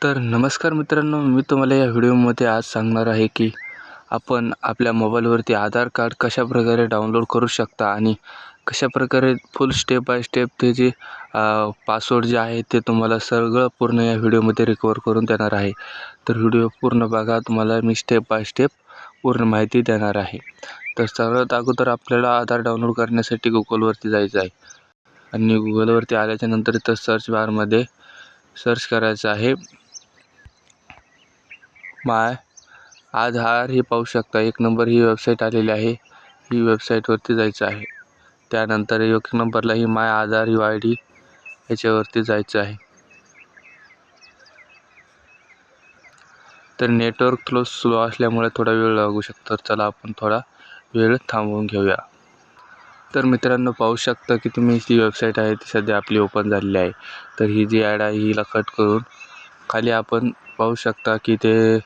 तर नमस्कार मित्रांनो, मी तुम्हाला या व्हिडिओमध्ये आज सांगणार आहे की आपण आपल्या मोबाईलवरती आधार कार्ड कशाप्रकारे डाउनलोड करू शकता आणि कशाप्रकारे फुल स्टेप बाय स्टेप ते जे पासवर्ड जे आहे ते तुम्हाला सगळं पूर्ण या व्हिडिओमध्ये रिकवर करून देणार आहे. तर व्हिडिओ पूर्ण बघा, तुम्हाला मी स्टेप बाय स्टेप पूर्ण माहिती देणार आहे. तर सर्वात अगोदर आपल्याला आधार डाउनलोड करण्यासाठी गुगलवरती जायचं आहे आणि गुगलवरती आल्याच्यानंतर इथं सर्च बारमध्ये सर्च करायचं आहे माय आधार. हे पाहू शकता, एक नंबर ही वेबसाईट आलेली आहे. ही वेबसाईटवरती जायचं आहे. त्यानंतर एक नंबरला ही माय आधार UID याच्यावरती जायचं आहे. तर नेटवर्क स्लो असल्यामुळे थोडा वेळ लागू शकतो. तर चला आपण थोडा वेळ थांबवून घेऊया. तर मित्रांनो, पाहू शकता की तुम्ही जी वेबसाईट आहे ती सध्या आपली ओपन झालेली आहे. तर ही जी ॲड आहे हिला कट करून खाली आपण पाहू शकता की ते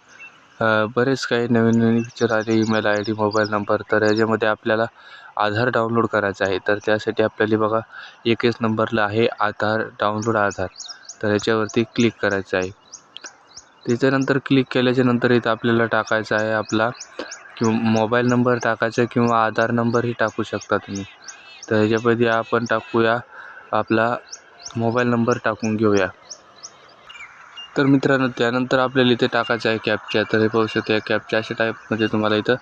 बरेच काही नवीन फीचर आले. Email ID, mobile number. तर याच्यामध्ये आपल्याला आधार डाउनलोड करायचा आहे. तर त्यासाठी आपल्याला बघा, एकच नंबरला आहे आधार डाउनलोड आधार. तर याच्यावरती क्लिक करायचं आहे. त्याच्यानंतर क्लिक केल्याच्यानंतर इथं आपल्याला टाकायचा आहे आपला किंवा मोबाईल नंबर टाकायचा किंवा आधार नंबरही टाकू शकता तुम्ही. तर याच्यामध्ये आपण टाकूया आपला मोबाईल नंबर टाकून घेऊया. तर मित्रांनो, त्यानंतर आपल्याला इथे टाकायचं आहे कॅप्चा. तर हे पाहू शकता, कॅप्चा अशा टाईपमध्ये तुम्हाला इथं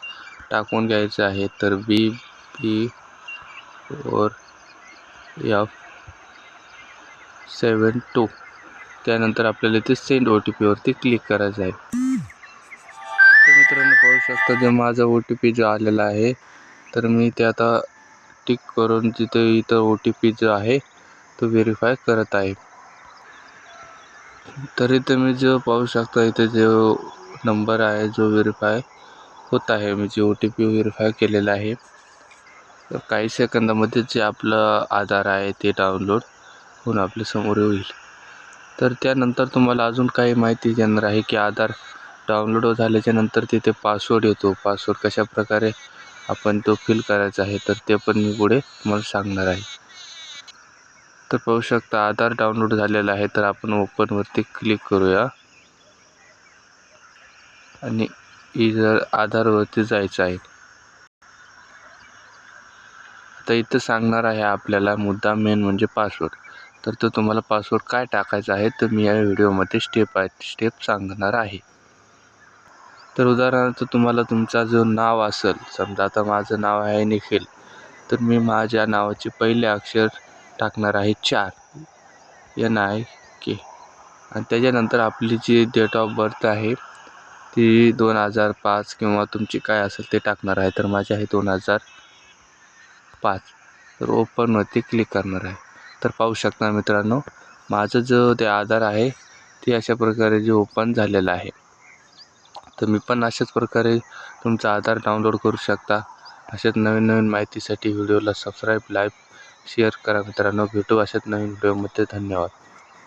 टाकून घ्यायचं आहे. तर BB4F72. त्यानंतर आपल्याला इथे सेंड OTP वरती क्लिक करायचं आहे. तर मित्रांनो, पाहू शकता जे माझा OTP जो आलेला आहे, तर मी ते आता टिक करून इथं OTP जो आहे तो व्हेरीफाय करत आहे. तर इथे मी जो पाहू शकता, इथे जो नंबर आहे जो व्हेरीफाय होत आहे, मी जे OTP व्हेरीफाय केलेला आहे. तर काही सेकंदामध्ये जे आपलं आधार आहे ते डाउनलोड होऊन आपल्या समोर होईल. तर त्यानंतर तुम्हाला अजून काही माहिती देणार आहे की आधार डाउनलोड झाल्याच्या नंतर तिथे पासवर्ड येतो. पासवर्ड कशाप्रकारे आपण तो फिल करायचा आहे, तर ते पण मी पुढे तुम्हाला सांगणार आहे. तर पाहू शकता आधार डाउनलोड झालेला आहे. तर आपण ओपनवरती क्लिक करूया आणि आधारवरती जायचं आहे. आता इथं सांगणार आहे आपल्याला मुद्दा मेन म्हणजे पासवर्ड. तर तो तुम्हाला पासवर्ड काय टाकायचा आहे तर मी या व्हिडिओमध्ये स्टेप बाय स्टेप सांगणार आहे. तर उदाहरणार्थ तुम्हाला तुमचा जो नाव असेल, समजा आता माझं नाव आहे निखिल, तर मी माझ्या नावाचे पहिले अक्षर टाकणार आहे 4 NIK आणि त्याच्यानंतर आपली जी डेट ऑफ बर्थ आहे ती 2005 किंवा तुमची काय असेल ते टाकणार आहे. तर माझी आहे 2005. तर ओपनवरती क्लिक करणार आहे. तर पाहू शकता मित्रांनो, माझं जो ते आधार आहे ते अशा प्रकारे जे ओपन झालेलं आहे. तर मी पण अशाच प्रकारे तुमचा आधार डाउनलोड करू शकता. अशाच नवीन माहितीसाठी व्हिडिओला सबस्क्राईब, लाईक, शेअर करा मित्रांनो. भेटू अशाच नवीन व्हिडिओमध्ये. धन्यवाद.